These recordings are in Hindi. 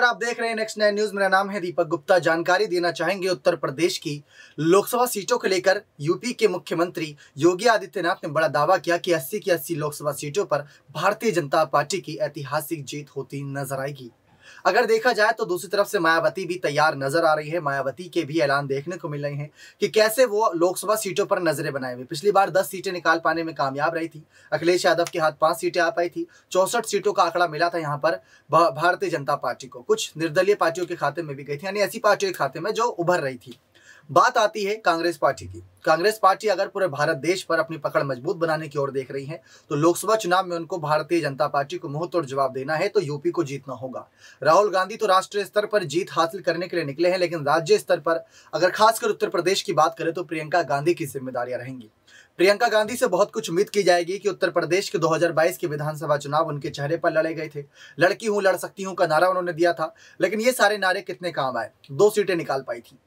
नमस्कार, आप देख रहे हैं नेक्स्ट 9 न्यूज। मेरा नाम है दीपक गुप्ता। जानकारी देना चाहेंगे उत्तर प्रदेश की लोकसभा सीटों को लेकर। यूपी के मुख्यमंत्री योगी आदित्यनाथ ने बड़ा दावा किया कि 80 की 80 लोकसभा सीटों पर भारतीय जनता पार्टी की ऐतिहासिक जीत होती नजर आएगी। अगर देखा जाए तो दूसरी तरफ से मायावती भी तैयार नजर आ रही है। मायावती के भी ऐलान देखने को मिल रहे हैं कि कैसे वो लोकसभा सीटों पर नजरें बनाए हुए। पिछली बार 10 सीटें निकाल पाने में कामयाब रही थी। अखिलेश यादव के हाथ 5 सीटें आ पाई थी। 64 सीटों का आंकड़ा मिला था यहाँ पर भारतीय जनता पार्टी को। कुछ निर्दलीय पार्टियों के खाते में भी गई थी, यानी ऐसी पार्टियों के खाते में जो उभर रही थी। बात आती है कांग्रेस पार्टी की। कांग्रेस पार्टी अगर पूरे भारत देश पर अपनी पकड़ मजबूत बनाने की ओर देख रही है तो लोकसभा चुनाव में उनको भारतीय जनता पार्टी को मुंहतोड़ जवाब देना है, तो यूपी को जीतना होगा। राहुल गांधी तो राष्ट्रीय स्तर पर जीत हासिल करने के लिए निकले हैं, लेकिन राज्य स्तर पर अगर खासकर उत्तर प्रदेश की बात करें तो प्रियंका गांधी की जिम्मेदारियां रहेंगी। प्रियंका गांधी से बहुत कुछ उम्मीद की जाएगी कि उत्तर प्रदेश के 2022 के विधानसभा चुनाव उनके चेहरे पर लड़े गए थे। लड़की हूं, लड़ सकती हूं का नारा उन्होंने दिया था, लेकिन ये सारे नारे कितने काम आए? 2 सीटें निकाल पाई थी।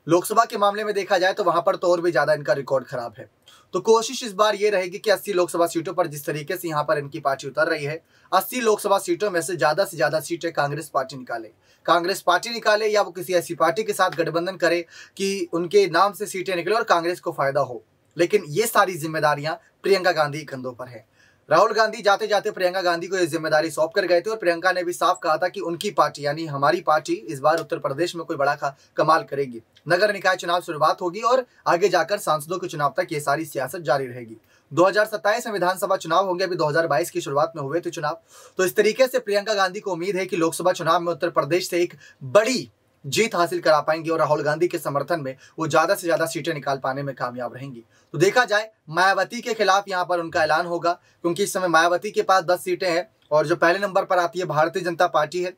लोकसभा के मामले में देखा जाए तो वहां पर तो और भी ज्यादा इनका रिकॉर्ड खराब है। तो कोशिश इस बार ये रहेगी कि 80 लोकसभा सीटों पर जिस तरीके से यहां पर इनकी पार्टी उतर रही है, 80 लोकसभा सीटों में से ज्यादा सीटें कांग्रेस पार्टी निकाले। कांग्रेस पार्टी निकाले या वो किसी ऐसी पार्टी के साथ गठबंधन करे कि उनके नाम से सीटें निकले और कांग्रेस को फायदा हो। लेकिन ये सारी जिम्मेदारियां प्रियंका गांधी के कंधों पर है। राहुल गांधी जाते जाते प्रियंका गांधी को ये जिम्मेदारी सौंप कर गए थे और प्रियंका ने भी साफ कहा था कि उनकी पार्टी यानी हमारी पार्टी इस बार उत्तर प्रदेश में कोई बड़ा कमाल करेगी। नगर निकाय चुनाव शुरुआत होगी और आगे जाकर सांसदों के चुनाव तक ये सारी सियासत जारी रहेगी। 2027 में विधानसभा चुनाव होंगे, अभी 2022 की शुरुआत में हुए थे चुनाव। तो इस तरीके से प्रियंका गांधी को उम्मीद है कि लोकसभा चुनाव में उत्तर प्रदेश से एक बड़ी जीत हासिल करा पाएंगी और राहुल गांधी के समर्थन में वो ज्यादा से ज्यादा सीटें निकाल पाने में कामयाब रहेंगी। तो देखा जाए मायावती के खिलाफ यहाँ पर उनका ऐलान होगा, क्योंकि इस समय मायावती के पास 10 सीटें हैं और जो पहले नंबर पर आती है भारतीय जनता पार्टी है।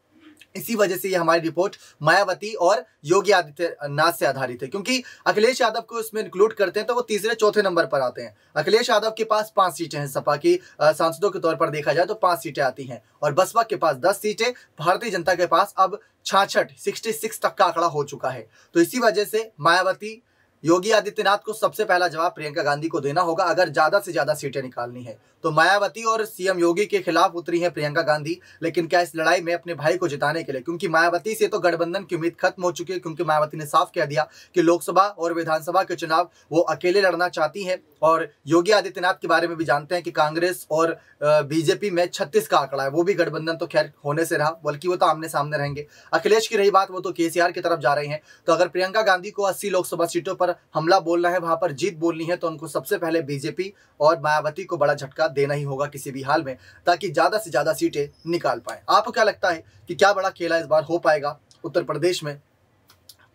इसी वजह से ये हमारी रिपोर्ट मायावती और योगी आदित्यनाथ से आधारित है, क्योंकि अखिलेश यादव को इसमें इंक्लूड करते हैं तो वो तीसरे चौथे नंबर पर आते हैं। अखिलेश यादव के पास 5 सीटें हैं, सपा की सांसदों के तौर पर देखा जाए तो 5 सीटें आती हैं और बसपा के पास 10 सीटें, भारतीय जनता के पास अब 66 तक का आंकड़ा हो चुका है। तो इसी वजह से मायावती योगी आदित्यनाथ को सबसे पहला जवाब प्रियंका गांधी को देना होगा अगर ज्यादा से ज्यादा सीटें निकालनी है। तो मायावती और सीएम योगी के खिलाफ उतरी है प्रियंका गांधी, लेकिन क्या इस लड़ाई में अपने भाई को जिताने के लिए? क्योंकि मायावती से तो गठबंधन की उम्मीद खत्म हो चुकी है, क्योंकि मायावती ने साफ कह दिया कि लोकसभा और विधानसभा के चुनाव वो अकेले लड़ना चाहती है। और योगी आदित्यनाथ के बारे में भी जानते हैं कि कांग्रेस और बीजेपी में 36 का आंकड़ा है। वो भी गठबंधन तो खैर होने से रहा, बल्कि वो तो आमने सामने रहेंगे। अखिलेश की रही बात, वो तो केसीआर की तरफ जा रहे हैं। तो अगर प्रियंका गांधी को 80 लोकसभा सीटों पर हमला बोलना है, वहां पर जीत बोलनी है, तो उनको सबसे पहले बीजेपी और मायावती को बड़ा झटका देना ही होगा किसी भी हाल में, ताकि ज्यादा से ज्यादा सीटें निकाल पाए। आपको क्या लगता है कि क्या बड़ा खेला इस बार हो पाएगा उत्तर प्रदेश में?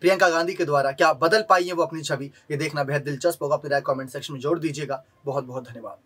प्रियंका गांधी के द्वारा क्या बदल पाई है वो अपनी छवि? ये देखना बेहद दिलचस्प होगा। अपनी राय कमेंट सेक्शन में जोड़ दीजिएगा। बहुत बहुत धन्यवाद।